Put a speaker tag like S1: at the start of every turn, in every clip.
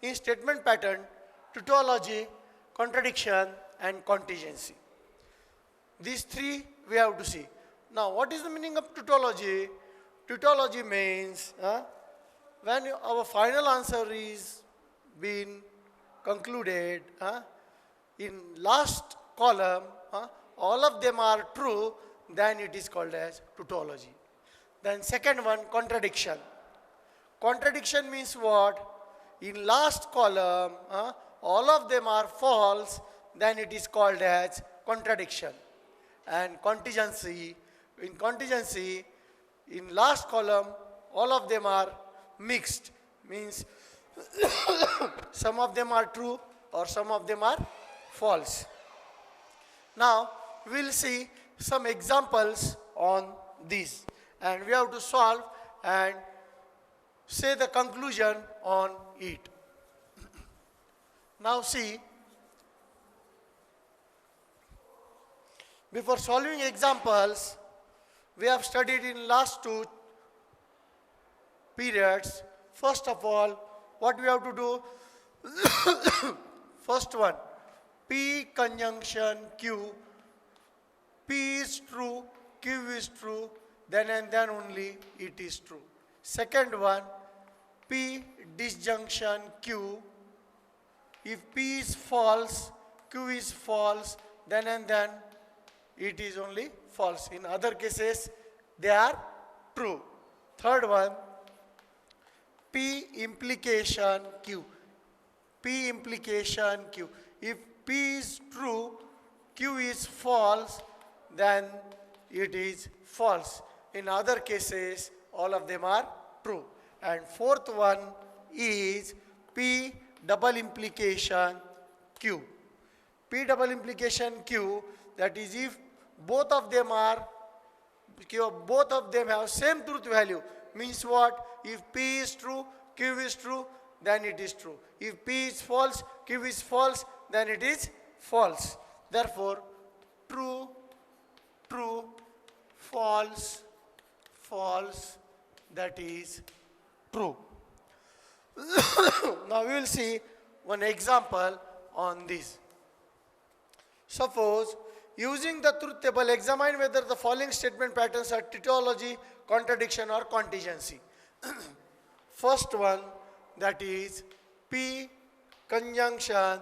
S1: in statement pattern, tautology, contradiction, and contingency. These three we have to see. Now, what is the meaning of tautology? Tautology means when our final answer is been concluded, in last column, all of them are true, then it is called as tautology. Then second one, contradiction. Contradiction means what? In last column, all of them are false, then it is called as contradiction. And contingency, in last column, all of them are mixed, means some of them are true or some of them are false. Now, we will see some examples on this, and we have to solve and say the conclusion on it. Now see, before solving examples, we have studied in last two periods. First of all, what we have to do? First one, P conjunction Q. P is true, Q is true, then and then only it is true. Second one, P disjunction Q. If P is false, Q is false, then and then it is only false. In other cases, they are true. Third one, P implication Q. P implication Q. If P is true, Q is false, then it is false. In other cases, all of them are true. And fourth one is P double implication Q. P double implication Q, that is if both of them have same truth value, means what? If P is true, Q is true, then it is true. If P is false, Q is false, then it is false. Therefore, true, true, false, false, that is true. Now we will see one example on this. Suppose, using the truth table, examine whether the following statement patterns are tautology, contradiction, or contingency. First one, that is P conjunction,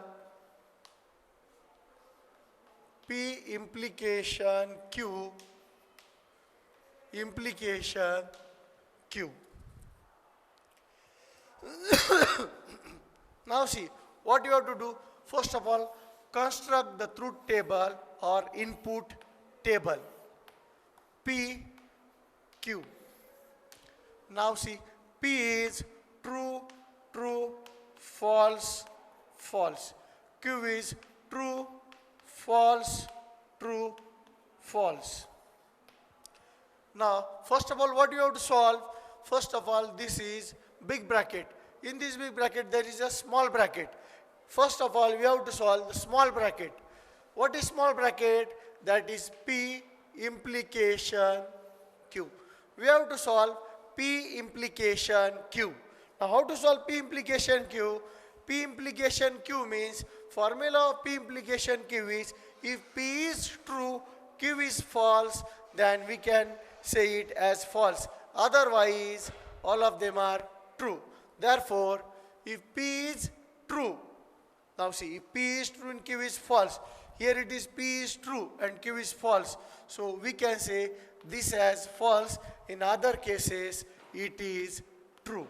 S1: P implication Q, implication Q. Now see, what you have to do? First of all, construct the truth table or input table. P, Q. Now see, P is true, true, false, false. Q is true, false, true, false. Now, first of all, what you have to solve? First of all, this is big bracket. In this big bracket, there is a small bracket. First of all, we have to solve the small bracket. What is small bracket? That is P implication Q. We have to solve P implication Q. Now, how to solve P implication Q? P implication Q means, formula of P implication Q is, if P is true, Q is false, then we can say it as false. Otherwise, all of them are true. Therefore, if P is true, now see, if P is true and Q is false, here it is P is true and Q is false. So we can say this as false. In other cases, it is true.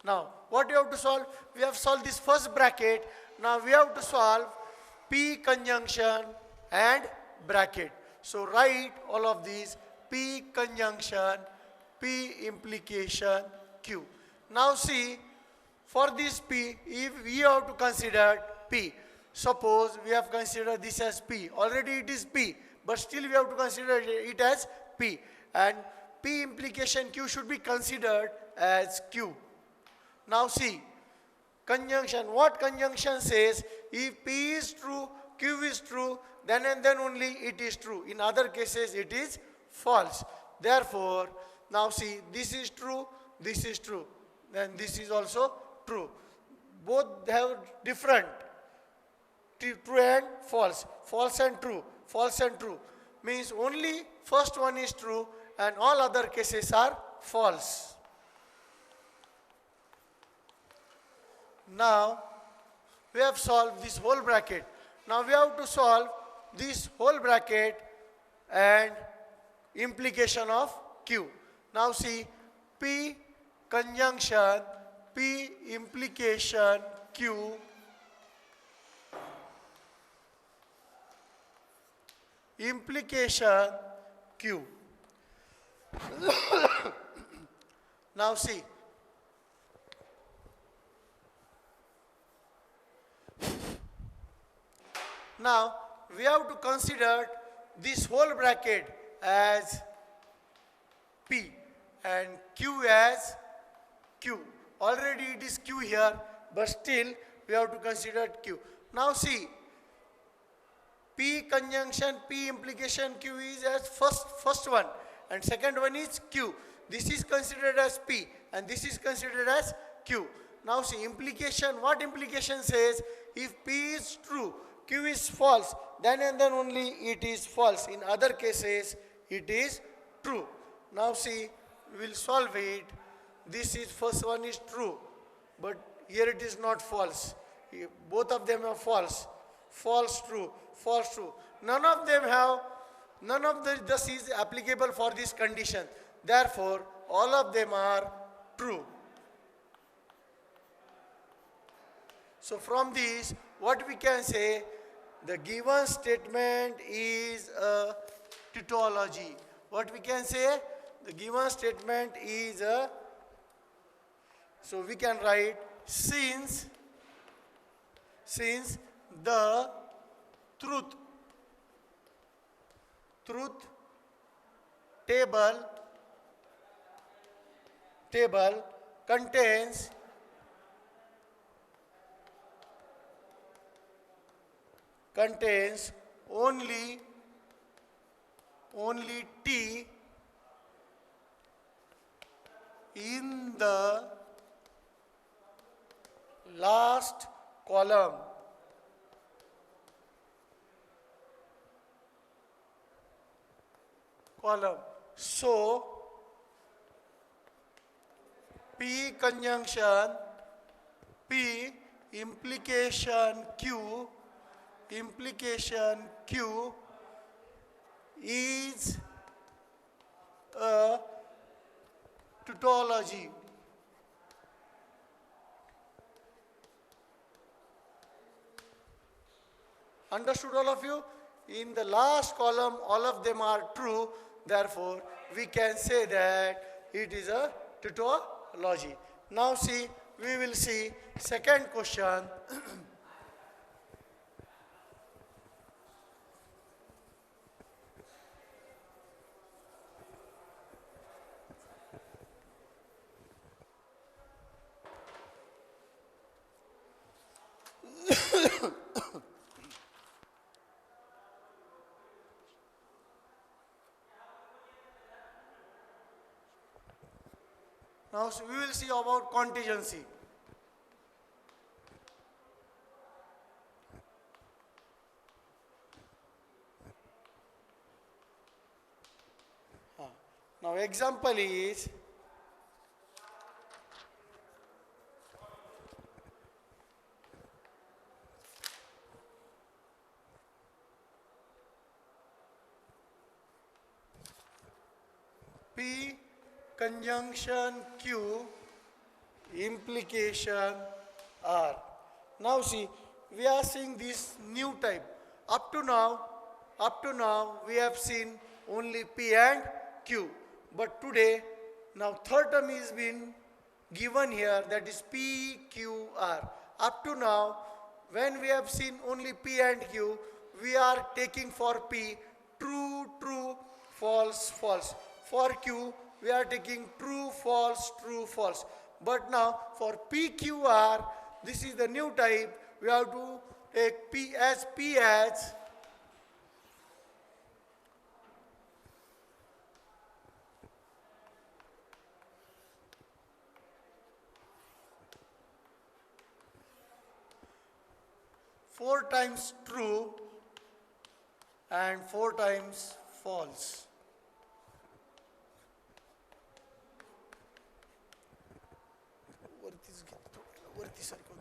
S1: Now, what you have to solve? We have solved this first bracket. Now we have to solve P conjunction and bracket. So write all of these: P conjunction, P implication, Q. Now see, for this P, if we have to consider P, suppose we have considered this as P, already it is P, but still we have to consider it as P, and P implication Q should be considered as Q. Now see, conjunction, what conjunction says? If P is true, Q is true, then and then only it is true. In other cases, it is false. Therefore, now see, this is true, then this is also true. both have different true and false, false and true, false and true. Means only first one is true and all other cases are false. Now we have solved this whole bracket. Now we have to solve this whole bracket and implication of Q. Now see, P conjunction, P implication Q implication Q. Now see, now we have to consider this whole bracket as P and Q as Q. Already it is Q here, but still we have to consider Q. Now see, P conjunction, P implication Q is as first one and second one is Q. This is considered as P and this is considered as Q. Now see, implication, what implication says? If P is true, Q is false, then and then only it is false. In other cases, it is true. Now see, we will solve it. This is first one is true, but here it is not false. Both of them are false. False, true, false, true. None of this is applicable for this condition. Therefore, all of them are true. So from this, what we can say, the given statement is a tautology. What we can say, the given statement is a, so we can write since the truth table contains only T in the last column. So P conjunction, P implication Q is a tautology. Understood all of you? In the last column, all of them are true. Therefore, we can say that it is a tautology. Now see, we will see second question. Now we will see about contingency. Now example is P conjunction Q implication R. Now see, we are seeing this new type. Up to now we have seen only P and Q. But today, now third term is been given here, that is P, Q, R. Up to now, when we have seen only P and Q, we are taking for P true, true, false, false. For Q, we are taking true, false, true, false. But now for PQR, this is the new type. We have to take P as 4 times true and 4 times false. वरतीच घेतो, वरती सरकवतो.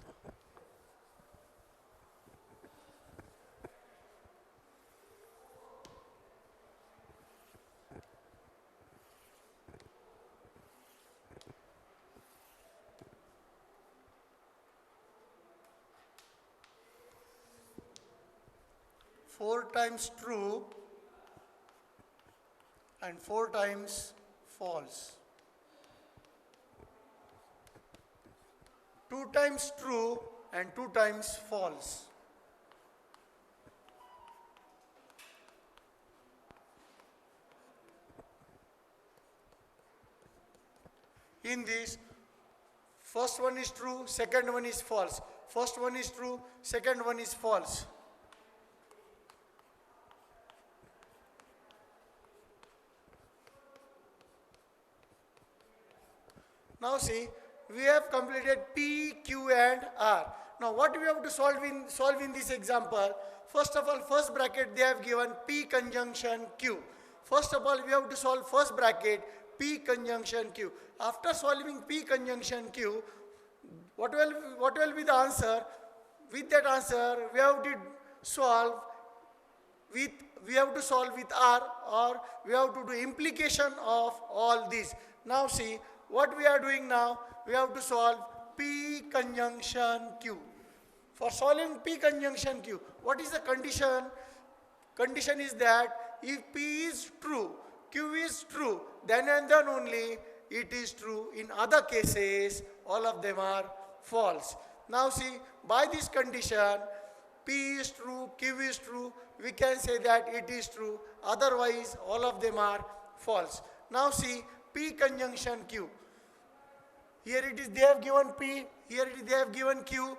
S1: 4 times true and 4 times false. 2 times true and 2 times false. In this, first one is true, second one is false. First one is true, second one is false. Now see, we have completed P, Q and R. Now what we have to solve in this example? First of all, first bracket they have given P conjunction Q. First of all, we have to solve first bracket P conjunction Q. After solving P conjunction Q, what will be the answer? With that answer, we have to solve with R, or we have to do implication of all these. Now see, what we are doing now, we have to solve P conjunction Q. For solving P conjunction Q, what is the condition? Condition is that if P is true, Q is true, then and then only it is true. In other cases, all of them are false. Now see, by this condition, P is true, Q is true, we can say that it is true. Otherwise, all of them are false. Now see, P conjunction Q. Here it is, they have given P, here it is, they have given Q.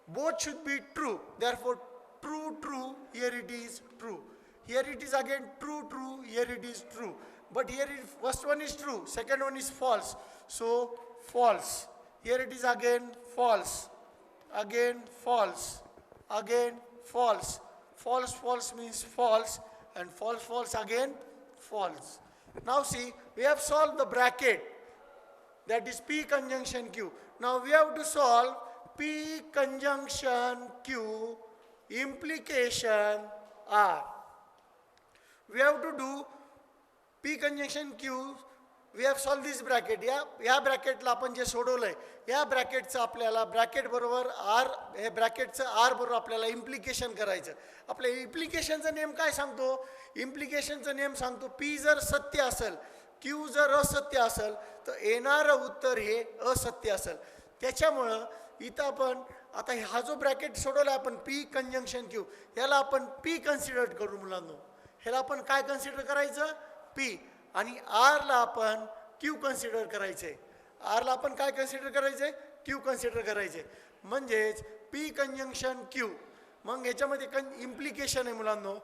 S1: Both should be true. Therefore, true, true, here it is true. Here it is again true, true, here it is true. But here first one is true, second one is false. So, false. Here it is again false, again false, again false. False, false means false, and false, false again false. Now see, we have solved the bracket, that is P conjunction Q. Now we have to solve P conjunction Q implication R. We have to do P conjunction Q. We have solved this bracket. या ब्रॅकेटला आपण जे सोडवलंय, या ब्रॅकेटचं आपल्याला bracket बरोबर are, hey ब्रॅकेटचं are बरोबर आपल्याला implication करायचं. आपल्या इम्प्लिकेशनचा name काय सांगतो? इम्प्लिकेशनचा नेम सांगतो पी जर सत्य असेल, क्यू जर असत्य असेल, तर येणारं उत्तर हे असत्य असेल. त्याच्यामुळं इथं आपण आता हा जो ब्रॅकेट सोडवला आपण पी कंजंक्शन क्यू, याला आपण पी कन्सिडर करू मुलांनो. ह्याला आपण काय कन्सिडर करायचं? पी. आणि आरला आपण क्यू कन्सिडर करायचे. आरला आपण काय कन्सिडर करायचे? क्यू कन्सिडर करायचे. म्हणजेच पी कंजंक्शन क्यू. मग याच्यामध्ये इम्प्लिकेशन आहे मुलांनो.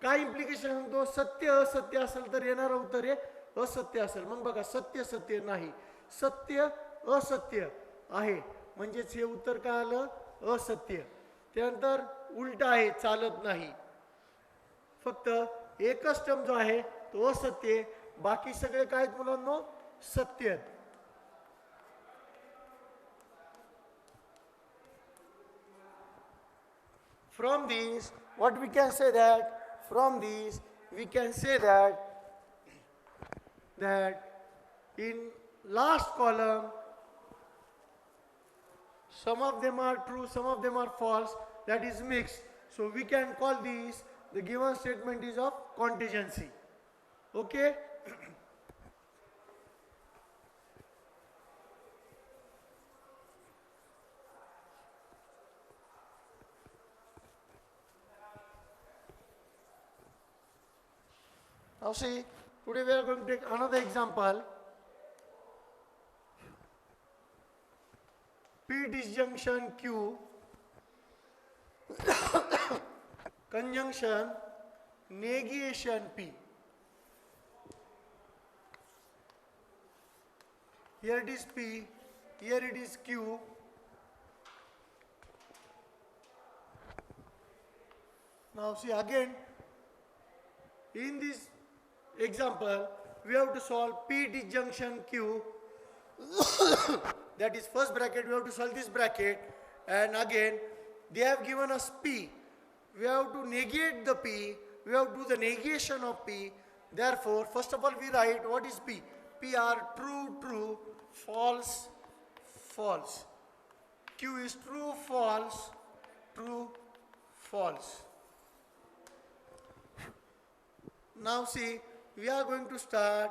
S1: काय इम्प्लिकेशन सांगतो? सत्य असत्य असेल तर येणारं उत्तर हे असत्य असेल. मग बघा, सत्य सत्य नाही, सत्य असत्य आहे, म्हणजेच हे उत्तर काय आलं? असत्य. त्यानंतर उलट आहे, चालत नाही. फक्त एकच टर्म जो आहे तो असत्य, बाकी सगळे काय आहेत मुलांनो? सत्य. From these, what we can say that, from these we can say that in last column some of them are true, some of them are false, that is mixed. So we can call these, the given statement is of contingency. Okay? Now see, today we are going to take another example. P disjunction Q conjunction negation P. Here it is P, here it is Q. Now see again, in this example, we have to solve P disjunction Q. That is first bracket, we have to solve this bracket, and again they have given us P. We have to negate the P, we have to do the negation of P. Therefore, first of all we write what is P. P are true, true, false, false. Q is true, false, true, false. Now see, we are going to start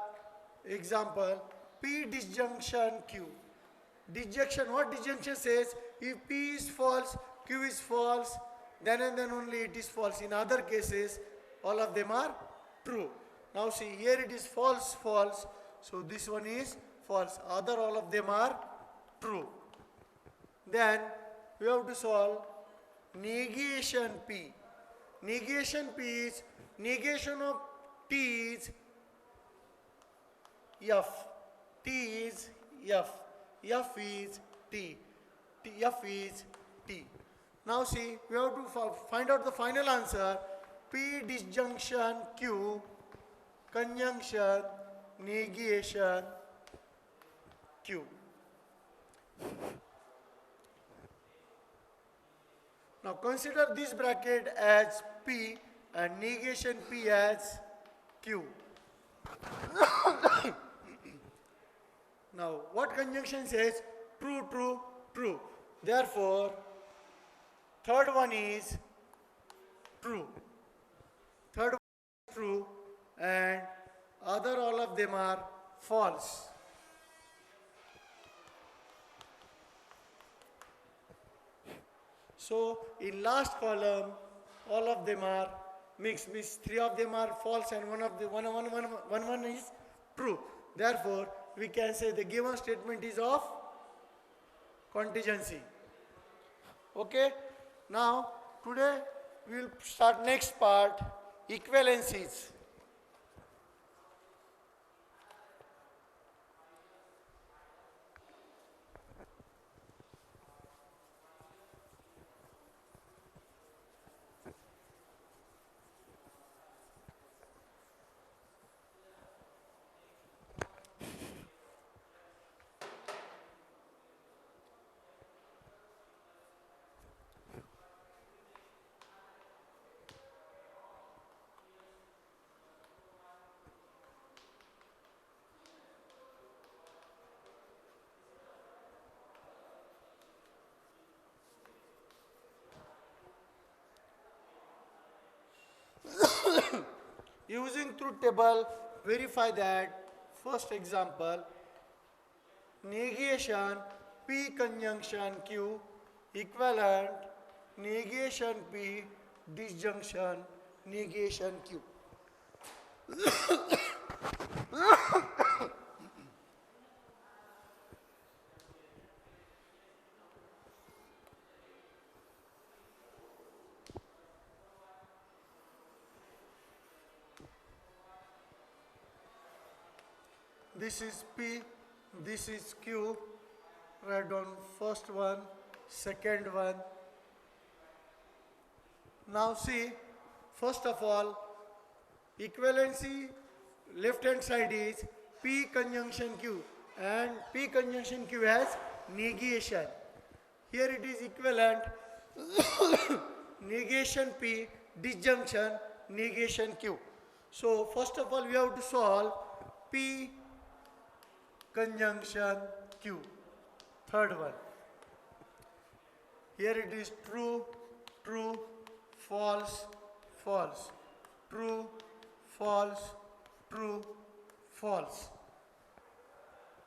S1: example P disjunction Q. Disjunction, what disjunction says? If P is false, Q is false, then and then only it is false. In other cases, all of them are true. Now see, here it is false, false. So this one is false. Other all of them are true. Then we have to solve negation P. Negation P is negation of T is F. T is F. F is T. F is T. Now see, we have to find out the final answer. P disjunction Q, conjunction, negation Q. Now consider this bracket as P and negation P as Q. Now what conjunction says? True, true, true. Therefore, third one is true. Third one is true and other all of them are false. So in last column, all of them are mixed. Means three of them are false and one is true. Therefore, we can say the given statement is of contingency. Okay. Now today we will start next part, equivalencies. Using truth table, verify that. First example, negation P conjunction Q equivalent negation P disjunction negation Q. This is P, this is Q. Write down first one, second one. Now see, first of all, equivalency left hand side is P conjunction Q and P conjunction Q has negation. Here it is equivalent negation P disjunction negation Q. So first of all we have to solve P conjunction Q. Third one. Here it is true, true, false, false, true, false, true, false.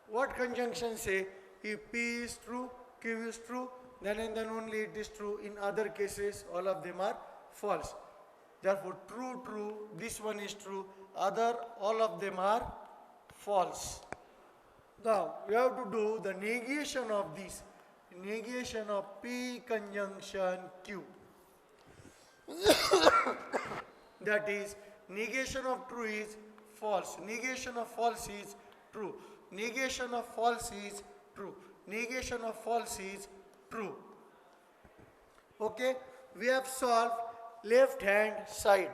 S1: What conjunction say? If P is true, Q is true, then and then only it is true. In other cases, all of them are false. Therefore, true, true, this one is true, other, all of them are false. Now, we have to do the negation of this. Negation of P conjunction Q. That is, negation of true is false. Negation of false is true. Negation of false is true. Negation of false is true. Okay, we have solved left hand side.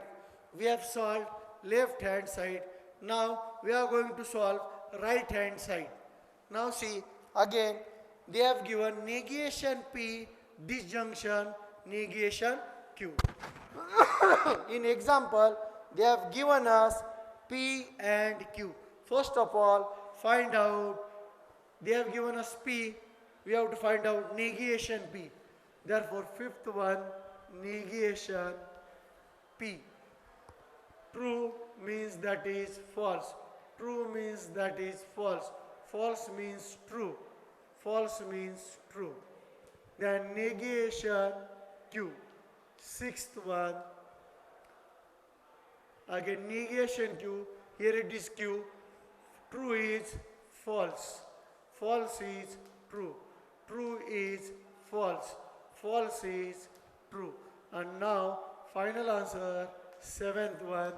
S1: We have solved left hand side. Now we are going to solve right hand side. Now see, again they have given negation P, disjunction, negation Q. In example, they have given us P and Q. First of all, find out, they have given us P, we have to find out negation P. Therefore, fifth one, negation P. True means that is false. True means that is false. False means true. False means true. Then negation Q. Sixth one. Again negation Q. Here it is Q. True is false. False is true. True is false. False is true. And now final answer, seventh one,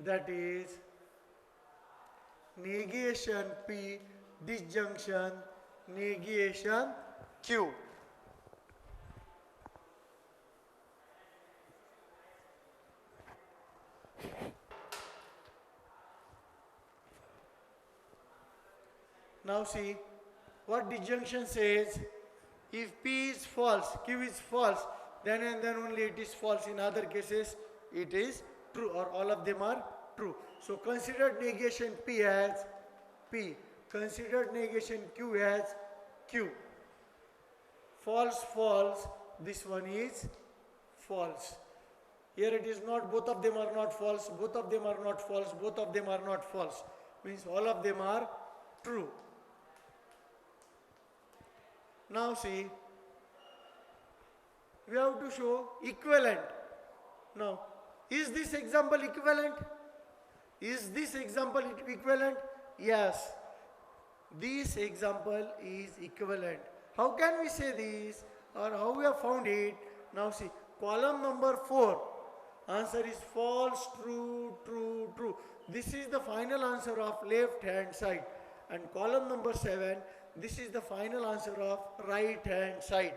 S1: that is negation P, disjunction, negation Q. Now see what disjunction says. If P is false, Q is false, then and then only it is false. In other cases, it is true, or all of them are true. So consider negation P as P. Consider negation Q as Q. False, false. This one is false. Here it is not, both of them are not false, both of them are not false, both of them are not false. Means all of them are true. Now see, we have to show equivalent. Now, is this example equivalent? Is this example equivalent? Yes. This example is equivalent. How can we say this, or how we have found it? Now see, column number 4, answer is false, true, true, true. This is the final answer of left hand side. And column number 7, this is the final answer of right hand side.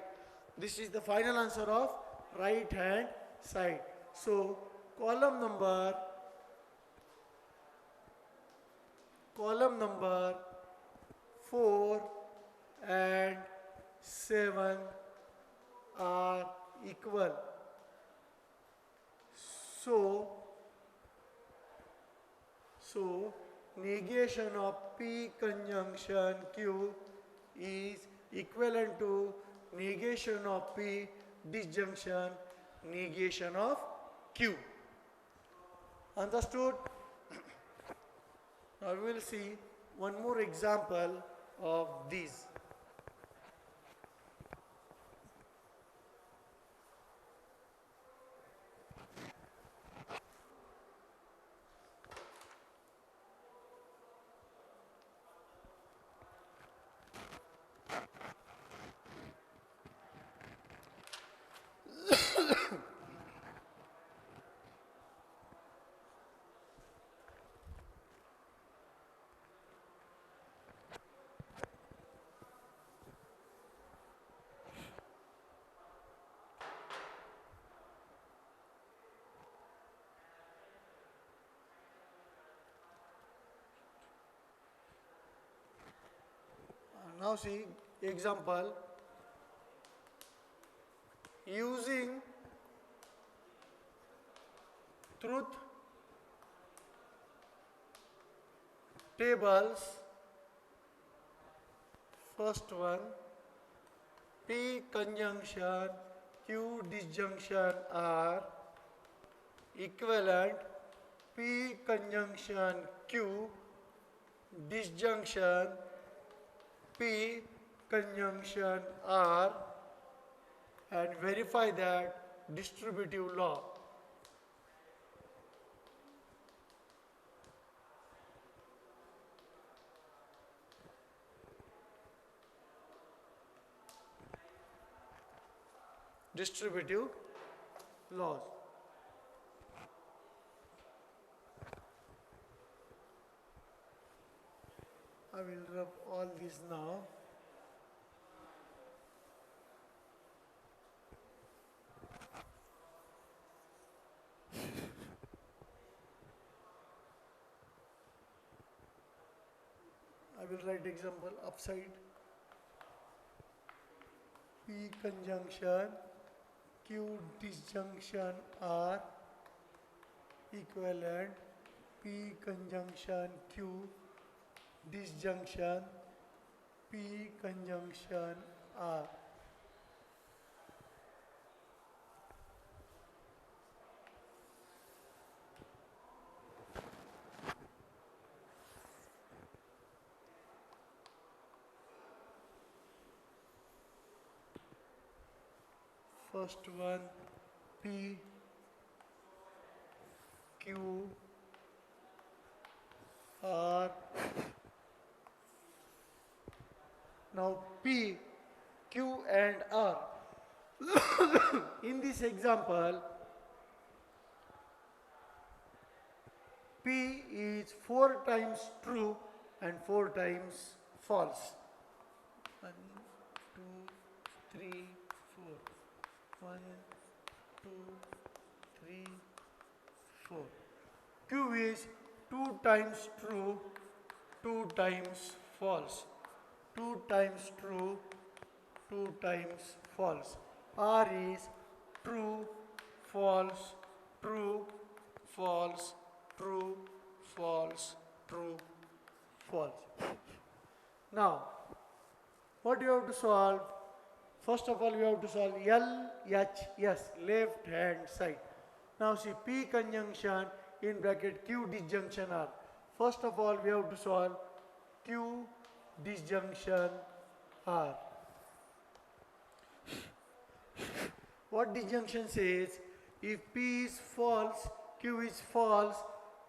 S1: This is the final answer of right hand side. So column number 4 and 7 are equal. So negation of P conjunction Q is equivalent to negation of P disjunction negation of Q. Understood? Now we will see one more example of these. Now see example, using truth tables. First one, P conjunction Q disjunction are equivalent. P conjunction Q disjunction P conjunction R, and verify that distributive law. Distributive laws. I will rub all this now. I will write example upside. P conjunction Q disjunction R equivalent P conjunction Q disjunction P conjunction R. First one P Q R. Now P, Q and R. In this example, P is 4 times true and 4 times false. 1, 2, 3, 4. 1, 2, 3, 4. Q is 2 times true, 2 times false. 2 times true, 2 times false. R is true, false, true, false, true, false, true, false. Now, what you have to solve? First of all, we have to solve LHS, left hand side. Now see P conjunction in bracket Q disjunction R. First of all, we have to solve Q disjunction R. What disjunction says? If P is false, Q is false,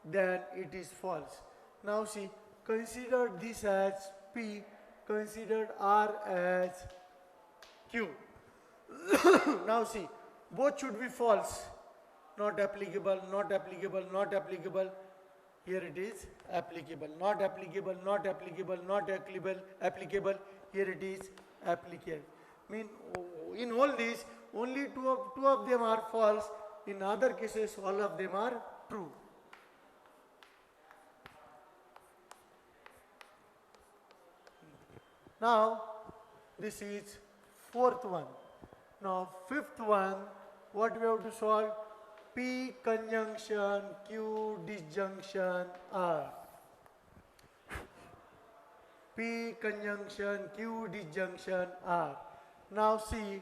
S1: then it is false. Now see, consider this as P, consider R as Q. Now see, both should be false. Not applicable, not applicable, not applicable. Here it is applicable, not applicable, not applicable, not applicable, applicable. Here it is applicable. Mean in all these, only two of them are false. In other cases, all of them are true. Now, this is fourth one. Now, fifth one, what we have to solve? P conjunction Q disjunction R. P conjunction Q disjunction R. Now see,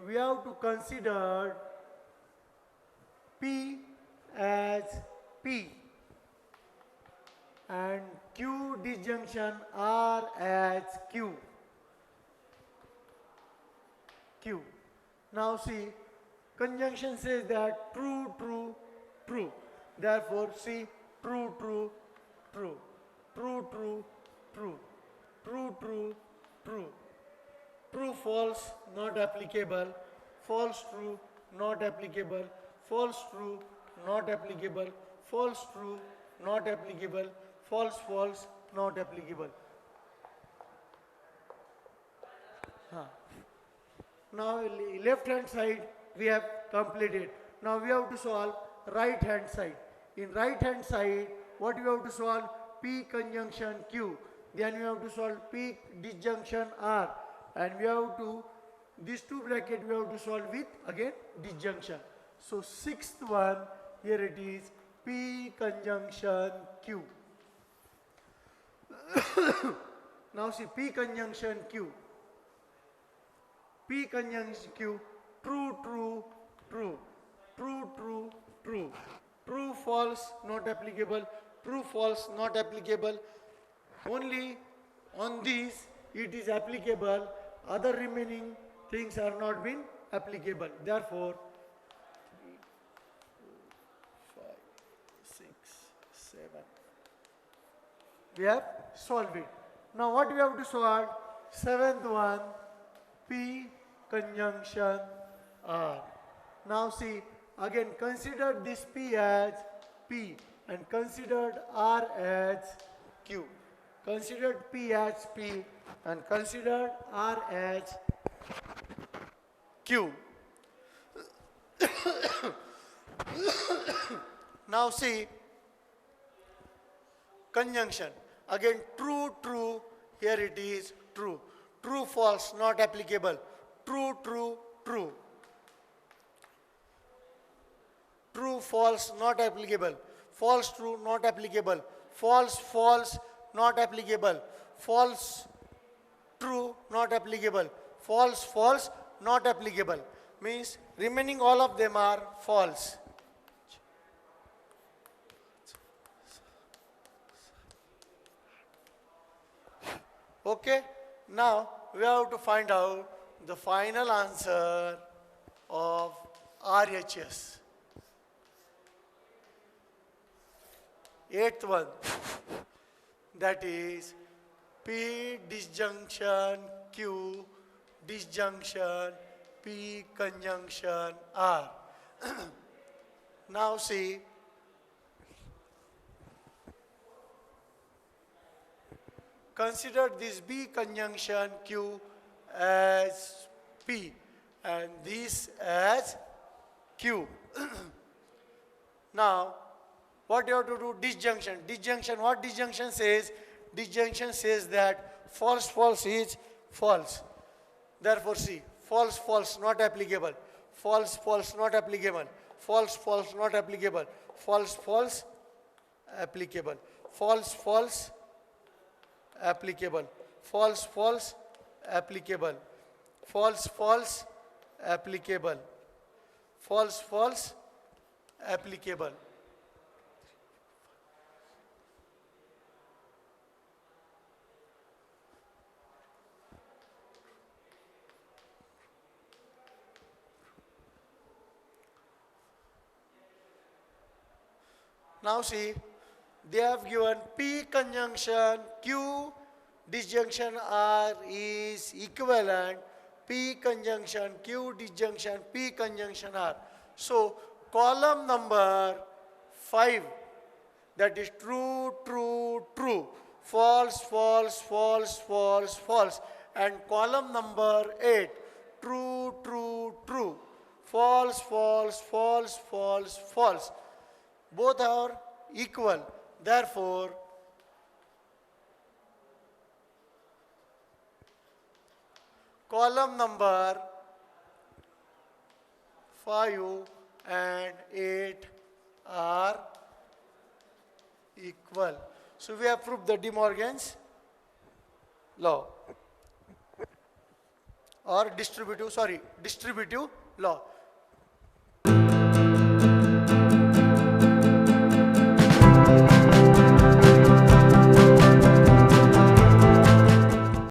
S1: we have to consider P as P and Q disjunction R as Q. Q. Now see, conjunction says that true, true, true. Therefore, see, true, true, true, true, true, true, true, true, true, true, false, not applicable, false, true, not applicable, false, true, not applicable, false, true, not applicable, false, false, not applicable. Now, left hand side we have completed. Now we have to solve right hand side. In right hand side, what we have to solve? P conjunction Q. Then we have to solve P disjunction R. And we have to, these two bracket we have to solve with again disjunction. So sixth one, here it is P conjunction Q. Now see P conjunction Q. P conjunction Q, true, true, true, true, true, true, true, false, not applicable, true, false, not applicable. Only on these it is applicable, other remaining things are not been applicable. Therefore, 3, 4, 5, 6, 7. We have solved it. Now what we have to solve? Seventh one, P conjunction R. Now see, again consider this P as P and considered R as Q. Considered P as P and considered R as Q. Now see, conjunction. Again true, true, Here it is true. True, false, not applicable. True, true, true. True, false, not applicable. False, true, not applicable. False, false, not applicable. False, true, not applicable. False, false, not applicable. Means remaining all of them are false. Okay, now we have to find out the final answer of RHS. Eighth one, that is P disjunction Q disjunction P conjunction R. Now see, consider this B conjunction Q as P and this as Q. Now, what you have to do? Disjunction. Disjunction, what disjunction says? Disjunction says that false, false is false. Therefore, see, false, false, not applicable. False, false, not applicable. False, false, not applicable. False, false, applicable. False, false, applicable. False, false, applicable. False, false, applicable. False, false, applicable. Now see, they have given P conjunction Q disjunction R is equivalent P conjunction Q disjunction P conjunction R. So column number 5, that is true, true, true, false, false, false, false, false, and column number 8, true, true, true, false, false, false, false, false. Both are equal. Therefore, column number 5 and 8 are equal. So we have proved the De Morgan's law or distributive law.